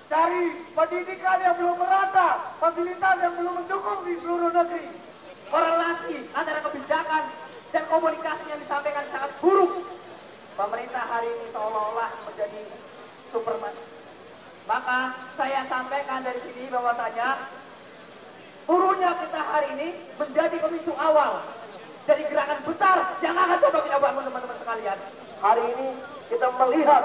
dari pendidikan yang belum merata, fasilitas yang belum mendukung di seluruh negeri. Korelasi antara kebijakan dan komunikasi yang disampaikan sangat buruk. Pemerintah hari ini seolah-olah menjadi Superman. Maka saya sampaikan dari sini bahwasanya turunnya kita hari ini menjadi pemicu awal dari gerakan besar yang akan coba kita bangun teman-teman sekalian. Hari ini kita melihat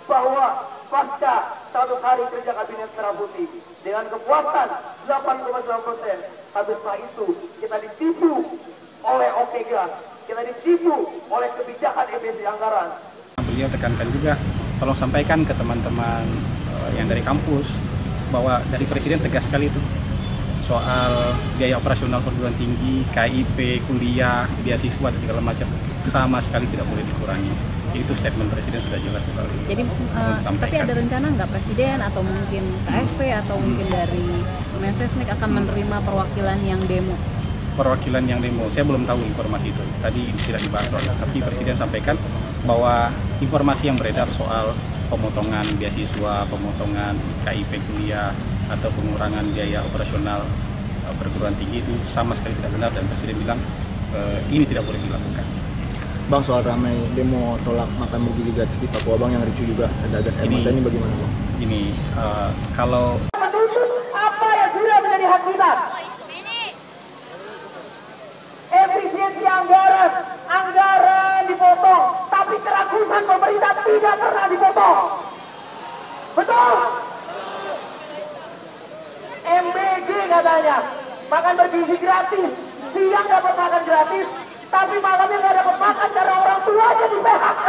bahwa pasca 100 hari kerja kabinet merah putih dengan kepuasan 8,9%, habis setelah itu kita ditipu oleh OK Gas, kita ditipu oleh kebijakan efisiensi anggaran. Beliau tekankan juga, tolong sampaikan ke teman-teman yang dari kampus bahwa dari Presiden tegas sekali itu soal biaya operasional perguruan tinggi, KIP, kuliah, beasiswa dan segala macam sama sekali tidak boleh dikurangi. Itu statement Presiden sudah jelas sekali. Jadi tapi ada rencana nggak Presiden atau mungkin KSP atau mungkin dari Mensesnek akan menerima perwakilan yang demo? Perwakilan yang demo, saya belum tahu informasi itu. Tadi tidak dibahas soalnya, tapi Presiden sampaikan bahwa informasi yang beredar soal pemotongan beasiswa, pemotongan KIP kuliah atau pengurangan biaya operasional perguruan tinggi itu sama sekali tidak benar, dan Presiden bilang ini tidak boleh dilakukan. Bang, soal ramai demo tolak makan bergizi gratis di Papua, Bang, yang ricu juga ada gas air mata, ini bagaimana, Bang? Ini kalau menuntut apa yang sudah menjadi hak kita. Efisiensi anggaran dipotong, tapi keragusan pemerintah tidak pernah dipotong. Betul? MBG katanya, makan bergizi gratis, siang dapat makan gratis, tapi malamnya nggak dapat makan karena orang tuanya di PHK.